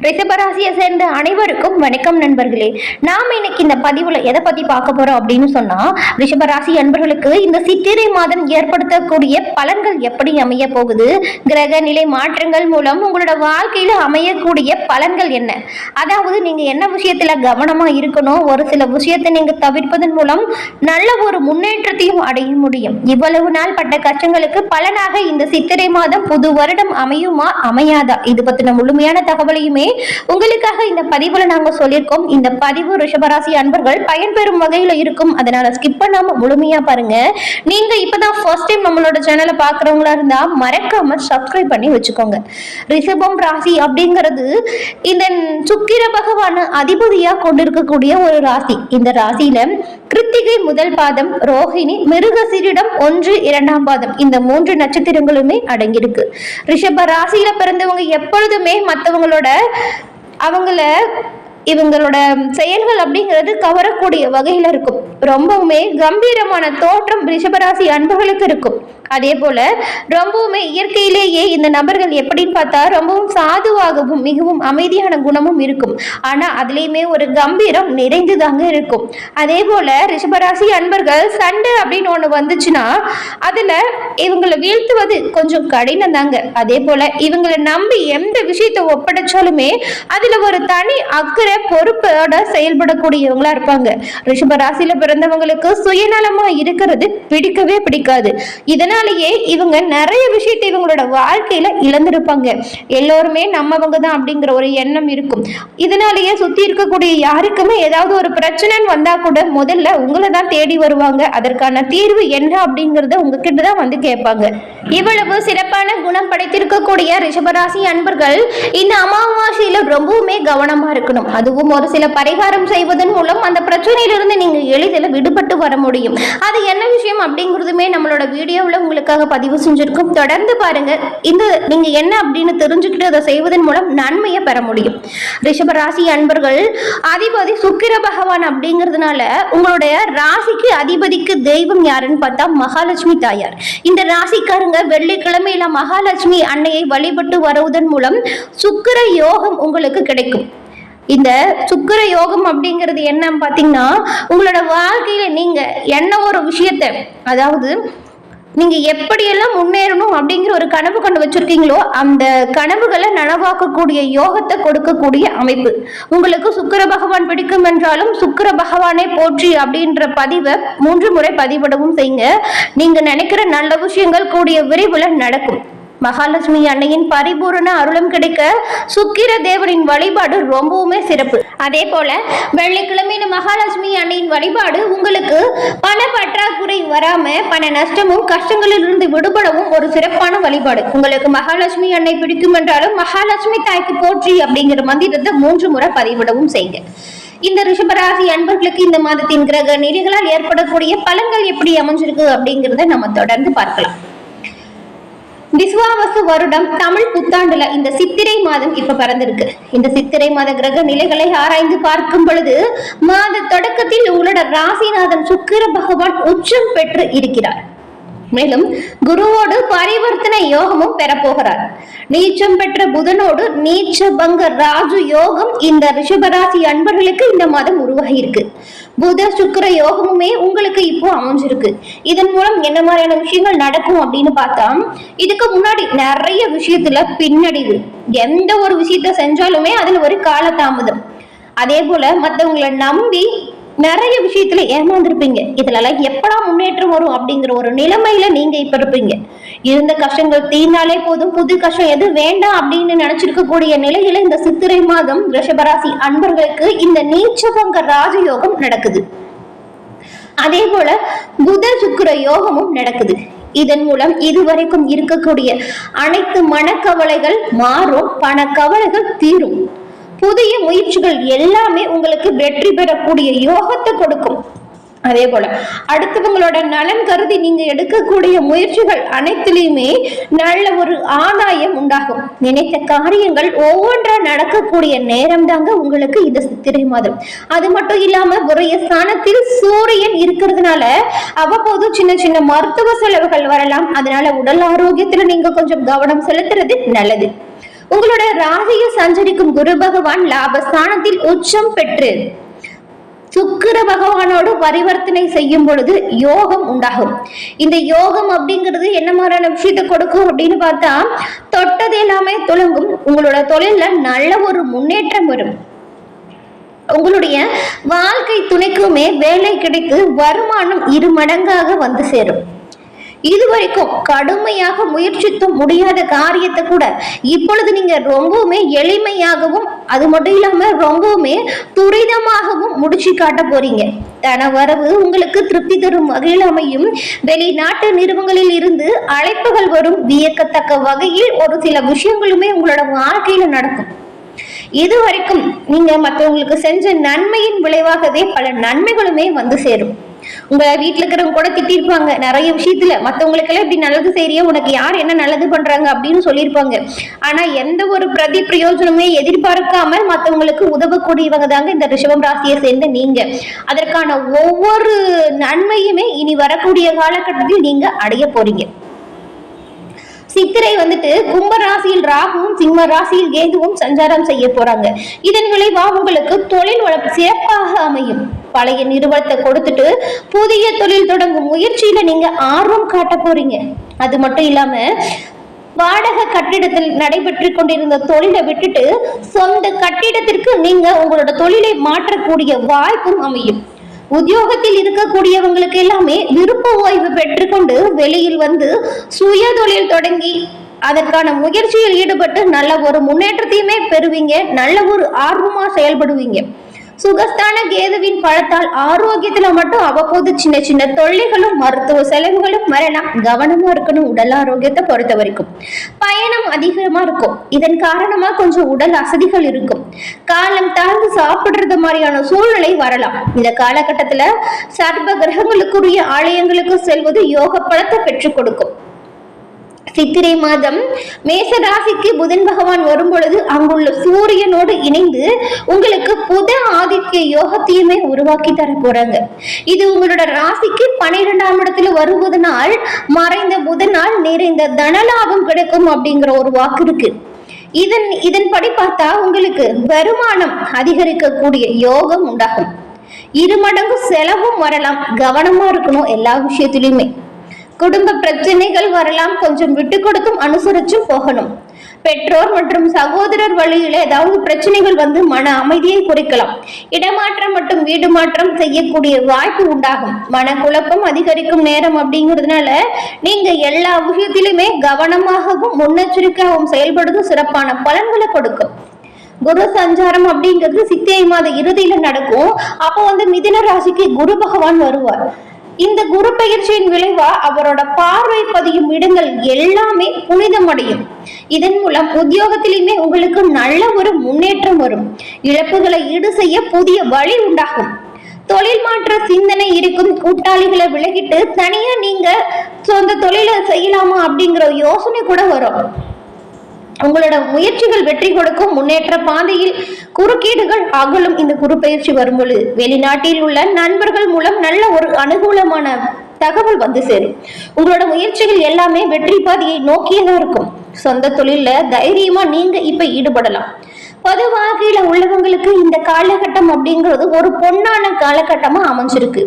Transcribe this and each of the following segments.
ரிஷபராசியை சேர்ந்த அனைவருக்கும் வணக்கம் நண்பர்களே. நாம இன்னைக்கு இந்த பதிவுல எதை பத்தி பார்க்க போறோம் அப்படின்னு சொன்னா, ரிஷபராசி அன்பர்களுக்கு இந்த சித்திரை மாதம் ஏற்படுத்தக்கூடிய பலன்கள் எப்படி அமைய போகுது, கிரக நிலை மாற்றங்கள் மூலம் உங்களோட வாழ்க்கையில அமையக்கூடிய பலன்கள் என்ன, அதாவது நீங்க என்ன விஷயத்துல கவனமா இருக்கணும், ஒரு சில விஷயத்தை நீங்க தவிர்ப்பதன் மூலம் நல்ல ஒரு முன்னேற்றத்தையும் அடைய முடியும். இவ்வளவு நாள் பட்ட கஷ்டங்களுக்கு பலனாக இந்த சித்திரை மாதம் புது வருடம் அமையுமா அமையாதா, இது பத்தின முழுமையான தகவலையுமே உங்களுக்காக இந்த பதிவுல நாங்க சொல்லியிருக்கோம். இந்த பதிவு ரிஷபராசி அன்பர்கள் பயன்பெறும் வகையில இருக்கும், அதனால ஸ்கிப் பண்ணாம முழுமையா பாருங்க. நீங்க இப்பதான் ஃபர்ஸ்ட் டைம் நம்மளோட சேனலை பாக்குறவங்களா இருந்தா மறக்காம சப்ஸ்கிரைப் பண்ணி வச்சுக்கோங்க. ரிஷபம் ராசி அப்படிங்கிறது இந்த சுக்கிர பகவான அதிபதியா கொண்டிருக்கக்கூடிய ஒரு ராசி. இந்த ராசியில கிருத்திகை முதல் பாதம், ரோஹிணி, மிருகசீரிடம் 1, 2ஆம் பாதம், இந்த 3 நட்சத்திரங்களுமே அடங்கியிருக்கு. ரிஷப ராசியில பிறந்தவங்க எப்பொழுதுமே மற்றவங்களோட இவங்களோட செயல்கள் அப்படிங்கிறது கவரக்கூடிய வகையில இருக்கும். ரொம்பவுமே கம்பீரமான தோற்றம் ரிஷபராசி அன்பர்களுக்கு இருக்கும். அதே போல ரொம்பவுமே இயற்கையிலேயே இந்த நபர்கள் எப்படின்னு பார்த்தா ரொம்பவும் சாதுவாகவும் மிகவும் அமைதியான குணமும் இருக்கும். ஆனா அதுலயுமே ஒரு கம்பீரம் நிறைந்துதாங்க இருக்கும். அதே போல ரிஷபராசி அன்பர்கள் சண்டை அப்படின்னு ஒண்ணு வந்துச்சுன்னா அதுல இவங்களை வீழ்த்துவது கொஞ்சம் கடினம் தாங்க. அதே போல இவங்களை நம்பி எந்த விஷயத்தை ஒப்படைச்சாலுமே அதுல ஒரு தனி அக்கறை பொறுப்போட செயல்படக்கூடியவங்களா இருப்பாங்க. ரிஷபராசியில பிறந்தவங்களுக்கு சுயநலமா இருக்கிறது பிடிக்கவே பிடிக்காது. இதனாலேயே இவங்க நிறைய விஷயத்தை இவங்களோட வாழ்க்கையில இழந்திருப்பாங்க. எல்லோருமே நம்மவங்க தான் அப்படிங்கிற ஒரு எண்ணம் இருக்கும். இதனாலேயே சுத்தி இருக்கக்கூடிய யாருக்குமே ஏதாவது ஒரு பிரச்சனைன்னு வந்தா கூட முதல்ல உங்களை தான் தேடி வருவாங்க. அதற்கான தீர்வு என்ன அப்படிங்கறத உங்ககிட்ட தான் வந்து கேட்பாங்க. இவ்வளவு சிறப்பான குணம் படைத்திருக்கக்கூடிய ரிஷபராசி அன்பர்கள் இந்த அமாவாசையில ரொம்பவுமே கவனமா இருக்கணும். அதுவும் ஒரு சில பரிகாரம் செய்வதன் மூலம் அந்த பிரச்சனையிலிருந்து நீங்க எளிதில் விடுபட்டு வர முடியும். அது என்ன விஷயம் அப்படிங்கிறதுமே நம்மளோட வீடியோவில் உங்களுக்காக பதிவு செஞ்சிருக்கோம். தொடர்ந்து பாருங்க. இந்த நீங்க என்ன அப்படின்னு தெரிஞ்சுக்கிட்டு அதை செய்வதன் மூலம் நன்மையை பெற முடியும். ரிஷபராசி அன்பர்கள் அதிபதி சுக்கிர பகவான் அப்படிங்கிறதுனால உங்களுடைய ராசிக்கு அதிபதிக்கு தெய்வம் யாருன்னு பார்த்தா மகாலட்சுமி தாயார். இந்த ராசிக்காரங்க வெள்ளிக்கிழமையில மகாலட்சுமி அன்னையை வழிபட்டு வருவதன் மூலம் சுக்கிர யோகம் உங்களுக்கு கிடைக்கும். இந்த சுக்கிர யோகம் அப்படிங்கிறது என்னன்னு பாத்தீங்கன்னா, உங்களோட வாழ்க்கையில நீங்க என்ன ஒரு விஷயத்த, அதாவது நீங்க எப்படியெல்லாம் முன்னேறணும் அப்படிங்கிற ஒரு கனவு கொண்டு வச்சிருக்கீங்களோ அந்த கனவுகளை நனவாக்கக்கூடிய யோகத்தை கொடுக்கக்கூடிய அமைப்பு. உங்களுக்கு சுக்கிர பகவான் பிடிக்கும் என்றாலும் சுக்கிர பகவானை போற்றி அப்படின்ற பதிவை 3 முறை பதிவிடவும் செய்யுங்க. நீங்க நினைக்கிற நல்ல விஷயங்கள் கூடிய விரைவில் நடக்கும். மகாலட்சுமி அன்னையின் பரிபூரண அருளும் கிடைக்க சுக்கிர தேவனின் வழிபாடு ரொம்பவுமே சிறப்பு. அதே போல வெள்ளிக்கிழமையில மகாலட்சுமி அன்னையின் வழிபாடு உங்களுக்கு பண பற்றாக்குறை வராம பண நஷ்டமும் கஷ்டங்களிலிருந்து விடுபடவும் ஒரு சிறப்பான வழிபாடு. உங்களுக்கு மகாலட்சுமி அன்னை பிடிக்கும் என்றாலும் மகாலட்சுமி தாய்க்கு போற்றி அப்படிங்கிற மந்திரத்தை 3 முறை பதிவிடவும் செய்யுங்க. இந்த ரிஷபராசி அன்பர்களுக்கு இந்த மாதத்தின் கிரக நிலைகளால் ஏற்படக்கூடிய பலன்கள் எப்படி அமைஞ்சிருக்கு அப்படிங்கிறத நம்ம தொடர்ந்து பார்க்கலாம். விசுவாவசு வருடம் தமிழ் புத்தாண்டுல இந்த சித்திரை மாதம் இப்ப பிறந்திருக்கு. இந்த சித்திரை மாத கிரக நிலைகளை ஆராய்ந்து பார்க்கும் பொழுது மாத தொடக்கத்தில் உங்களோட ராசிநாதன் சுக்கிர பகவான் உச்சம் பெற்று இருக்கிறார். மேலும் குருவோடு பரிவர்த்தனை யோகமும் பெறப்போகிறார். நீச்சம் பெற்ற புதனோடு நீச்ச பங்க ராஜு யோகம் இந்த ரிஷபராசி அன்பர்களுக்கு இந்த மாதம் உருவாகி இருக்கு. புத சுக்கிர யோகமுமே உங்களுக்கு இப்போ அமைஞ்சிருக்கு. இதன் மூலம் என்ன மாதிரியான விஷயங்கள் நடக்கும் அப்படின்னு பார்த்தா, இதுக்கு முன்னாடி நிறைய விஷயத்துல பின்னடைவு, எந்த ஒரு விஷயத்த செஞ்சாலுமே அதுல ஒரு காலதாமதம், அதே போல மற்றவங்களை நம்பி நிறைய விஷயத்துல ஏமாந்துருப்பீங்க. இதுல எப்படா முன்னேற்றம் வரும் அப்படிங்கிற ஒரு நிலைமையில நீங்க இப்ப இருப்பீங்க. இருந்த கஷ்டங்கள் தீர்ந்தாலே போதும், புது கஷ்டம் எது வேண்டாம் அப்படின்னு நினைச்சிருக்கக்கூடிய நிலையில இந்த சித்திரை மாதம் ரிஷபராசி அன்பர்களுக்கு இந்த நீச்சபங்க ராஜயோகம் நடக்குது. அதே போல புத சுக்கிர யோகமும் நடக்குது. இதன் மூலம் இதுவரைக்கும் இருக்கக்கூடிய அனைத்து மனக்கவலைகள் மாறும், பண கவலைகள் தீரும். புதிய முயற்சிகள் எல்லாமே உங்களுக்கு வெற்றி பெறக்கூடிய யோகத்தை கொடுக்கும். அதே போல அடுத்தவங்களோட நலன் கருதி நீங்க எடுக்கக்கூடிய முயற்சிகள் அனைத்திலுமே நல்ல ஒரு ஆதாயம் உண்டாகும். நினைத்த காரியங்கள் ஒவ்வொன்றா நடக்கக்கூடிய நேரம் தாங்க உங்களுக்கு இந்த சித்திரை மாதம். அது மட்டும் இல்லாம உரிய ஸ்தானத்தில் சூரியன் இருக்கிறதுனால அவ்வப்போது சின்ன சின்ன மருத்துவ செலவுகள் வரலாம். அதனால உடல் ஆரோக்கியத்துல நீங்க கொஞ்சம் கவனம் செலுத்துறது நல்லது. உங்களோட ராசியில் சஞ்சரிக்கும் குரு பகவான் லாபஸ்தானத்தில் உச்சம் பெற்று சுக்கிர பகவானோடு பரிவர்த்தனை செய்யும் பொழுது யோகம் உண்டாகும். இந்த யோகம் அப்படிங்கிறது என்ன மாதிரியான விஷயத்தை கொடுக்கும் அப்படின்னு பார்த்தா, தொட்டது எல்லாமே துலங்கும். உங்களோட தொழில நல்ல ஒரு முன்னேற்றம் வரும். உங்களுடைய வாழ்க்கை துணைக்குமே வேலை கிடைத்து வருமானம் 2 மடங்காக வந்து சேரும். இதுவரைக்கும் கடுமையாக முயற்சித்து முடியாத காரியத்தை கூட இப்பொழுது நீங்க ரொம்பவுமே எளிமையாகவும், அது மட்டும் இல்லாம ரொம்பவுமே துரிதமாகவும் முடிச்சு காட்ட போறீங்க. தன வரவு உங்களுக்கு திருப்தி தரும் வகையில் அமையும். வெளிநாட்டு நிறுவனங்களில் இருந்து அழைப்புகள் வரும். வியக்கத்தக்க வகையில் ஒரு சில விஷயங்களுமே உங்களோட வாழ்க்கையில நடக்கும். இதுவரைக்கும் நீங்க மற்றவங்களுக்கு செஞ்ச நன்மையின் விளைவாகவே பல நன்மைகளுமே வந்து சேரும். உங்க வீட்டுல இருக்கிறவங்க கூட திட்டிருப்பாங்க நிறைய விஷயத்துல, மத்தவங்களுக்கு எல்லாம் இப்படி நல்லது செய்யறிய, உனக்கு யார் என்ன நல்லது பண்றாங்க அப்படின்னு சொல்லியிருப்பாங்க. ஆனா எந்த ஒரு பிரயோஜனமே எதிர்பார்க்காம மத்தவங்களுக்கு உதவக்கூடியவங்க தாங்க இந்த ரிஷபம் ராசியை சேர்ந்த நீங்க. அதற்கான ஒவ்வொரு நன்மையுமே இனி வரக்கூடிய காலகட்டத்தில் நீங்க அடைய போறீங்க. சித்திரை வந்துட்டு கும்ப ராசியில் ராகுவும் சிம்ம ராசியில் கேதுவும் சஞ்சாரம் செய்ய போறாங்க. இதன் விளைவா உங்களுக்கு தொழில் வளம் சிறப்பாக அமையும். பழைய நிறுவனத்தை கொடுத்துட்டு புதிய தொழில் தொடங்கும் முயற்சியில நீங்க ஆர்வம் காட்ட போறீங்க. அது மட்டும் இல்லாம வாடகை கட்டிடத்தில் நடைபெற்று கொண்டிருந்த தொழிலை விட்டுட்டு சொந்த கட்டிடத்திற்கு நீங்க உங்களோட தொழிலை மாற்றக்கூடிய வாய்ப்பும் அமையும். உத்தியோகத்தில் இருக்கக்கூடியவங்களுக்கு எல்லாமே விருப்ப ஓய்வு பெற்றுக்கொண்டு வெளியில் வந்து சுய தொழில் தொடங்கி அதற்கான முயற்சியில் ஈடுபட்டு நல்ல ஒரு முன்னேற்றத்தையுமே பெறுவீங்க. நல்ல ஒரு ஆர்வமா செயல்படுவீங்க. சுகஸ்தான கேதுவின் பலத்தால் ஆரோக்கியத்துல மட்டும் அவ்வப்போது சின்ன சின்ன தொல்லைகளும் மருத்துவ செலவுகளும் வரலாம். கவனமா இருக்கணும். உடல் ஆரோக்கியத்தை பொறுத்த வரைக்கும் பயணம் அதிகமா இருக்கும். இதன் காரணமா கொஞ்சம் உடல் அசதிகள் இருக்கும். காலம் தாழ்ந்து சாப்பிடுறது மாதிரியான சூழ்நிலை வரலாம். இந்த காலகட்டத்துல சர்வ கிரகங்களுக்குரிய ஆலயங்களுக்கு செல்வது யோக பலத்தை பெற்றுக் கொடுக்கும். சித்திரை மாதம் மேச ராசிக்கு புதன் பகவான் வரும் பொழுது அங்குள்ள சூரியனோடு இணைந்து உங்களுக்கு புத ஆதித்ய யோகத்தையுமே உருவாக்கி தர போறாங்க. இது உங்களோட ராசிக்கு 12ஆம் இடத்துல வருவதனால் மறைந்த புதனால் நிறைந்த தனலாபம் கிடைக்கும் அப்படிங்கிற ஒரு வாக்கு இருக்கு. இதன்படி பார்த்தா உங்களுக்கு வருமானம் அதிகரிக்கக்கூடிய யோகம் உண்டாகும். 2 மடங்கு செலவும் வரலாம். கவனமா இருக்கணும் எல்லா விஷயத்திலுமே. குடும்ப பிரச்சனைகள் வரலாம். கொஞ்சம் விட்டு கொடுத்தும் அனுசரிச்சும் போகணும். பெற்றோர் மற்றும் சகோதரர் வழியில ஏதாவது பிரச்சனைகள் வந்து மன அமைதியை குறைக்கலாம். இடமாற்றம் மற்றும் வீடு மாற்றம் செய்யக்கூடிய வாய்ப்பு உண்டாகும். மனக்குழப்பம் அதிகரிக்கும் நேரம் அப்படிங்கிறதுனால நீங்க எல்லா விஷயத்திலுமே கவனமாகவும் முன்னெச்சரிக்கையாகவும் செயல்படுவது சிறப்பான பலன்களை கொடுக்கும். குரு சஞ்சாரம் அப்படிங்கிறது சித்திரை மாத இறுதியில நடக்கும். அப்போ வந்து மிதுன ராசிக்கு குரு பகவான் வருவார். இந்த குரு பயிற்சியின் விளைவா அவரோட பார்வை பதியும் இடங்கள் எல்லாமே புனிதமடையும். இதன் மூலம் உத்தியோகத்திலுமே உங்களுக்கு நல்ல ஒரு முன்னேற்றம் வரும். இழப்புகளை ஈடு செய்ய புதிய வழி உண்டாகும். தொழில் மாற்ற சிந்தனை இருக்கும் கூட்டாளிகளை விலகிட்டு தனியா நீங்க சொந்த தொழிலை செய்யலாமா அப்படிங்கிற யோசனை கூட வரும். உங்களோட முயற்சிகள் வெற்றி கொடுக்கும். முன்னேற்ற பாதையில் குறுக்கீடுகள் அகலும். இந்த குரு பயிற்சி வரும் பொழுது வெளிநாட்டில் உள்ள நண்பர்கள் மூலம் நல்ல ஒரு அனுகூலமான தகவல் வந்து சேரும். உங்களோட முயற்சிகள் எல்லாமே வெற்றி பாதையை நோக்கியதான் இருக்கும். சொந்த தொழில தைரியமா நீங்க இப்ப ஈடுபடலாம். பொது வாழ்க்கையில உள்ளவங்களுக்கு இந்த காலகட்டம் அப்படிங்கிறது ஒரு பொன்னான காலகட்டமா அமைஞ்சிருக்கு.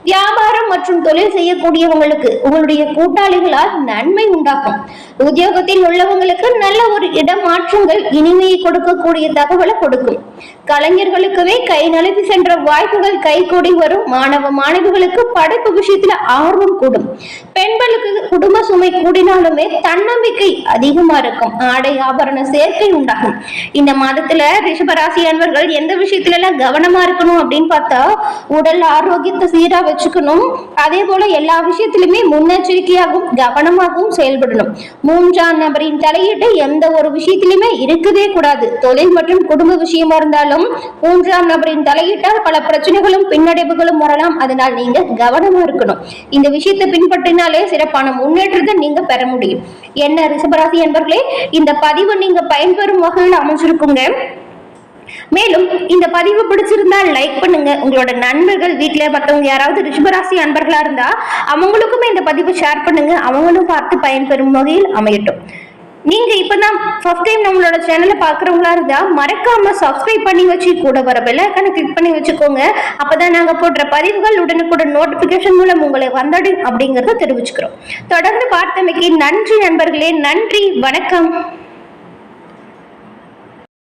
வியாபாரம் மற்றும் தொழில் செய்யக்கூடியவங்களுக்கு உங்களுடைய கூட்டாளிகளால் நன்மை உண்டாகும். உத்தியோகத்தில் உள்ளவங்களுக்கு நல்ல ஒரு இடமாற்றங்கள் இனிமையை கொடுக்கக்கூடிய தகவலை கொடுக்கும். கலைஞர்களுக்குமே கை நழுவி சென்ற வாய்ப்புகள் கைகூடி வரும். மாணவ மாணவிகளுக்கு படைப்பு விஷயத்துல ஆர்வம் கூடும். பெண்களுக்கு குடும்ப சுமை கூடினாலுமே தன்னம்பிக்கை அதிகமா இருக்கும். ஆடை ஆபரண சேர்க்கை உண்டாகும். இந்த மாதத்துல ரிஷபராசி அன்பர்கள் எந்த விஷயத்துல எல்லாம் கவனமா இருக்கணும் அப்படின்னு பார்த்தா, உடல் ஆரோக்கியத்தை சீரா வச்சுக்கணும். அதே போல எல்லா விஷயத்திலுமே முன்னெச்சரிக்கையாகவும் கவனமாகவும் செயல்படணும். 3ஆம் நபரின் தலையீட்டு எந்த ஒரு விஷயத்திலுமே இருக்கவே கூடாது. தொழில் மற்றும் குடும்ப விஷயமா இருந்தாலும் 3ஆம் நபரின் தலையிட்டால் பல பிரச்சனைகளும் பின்னடைவுகளும் வரலாம். அதனால் நீங்க கவனமா இருக்கணும். இந்த விஷயத்தை பின்பற்றினாலே சிறப்பான முன்னேற்றத்தை நீங்க பெற முடியும். என்ன ரிஷபராசி என்பர்களே, இந்த பதிவு நீங்க பயன்பெறும் வகையில் அமைச்சிருக்குங்க. மேலும் இந்த பதிவு பிடிச்சிருந்தா லைக் பண்ணுங்க. உங்களோட நண்பர்கள் வீட்டுல மற்றவங்க யாராவது ரிஷபராசி அன்பர்களா இருந்தா அவங்களுக்குமே இந்த பதிவு ஷேர் பண்ணுங்க. அவங்களும் பார்த்து பயன்பெறும் வகையில் அமையட்டும். நீங்க இப்பதான் ஃபர்ஸ்ட் டைம் நம்மளோட சேனலை பாக்குறவங்களா இருந்தா மறக்காம சப்ஸ்கிரைப் பண்ணி வச்சு கூட வர பெல் ஐகானை கிளிக் பண்ணி வச்சுக்கோங்க. அப்பதான் நாங்க போடுற பதிவுகள் உடனுக்குடன் நோட்டிபிகேஷன் மூலம் உங்களை வந்தடையும் அப்படிங்கறத தெரிவிச்சுக்கிறோம். தொடர்ந்து பார்த்தமைக்கு நன்றி நண்பர்களே. நன்றி, வணக்கம்.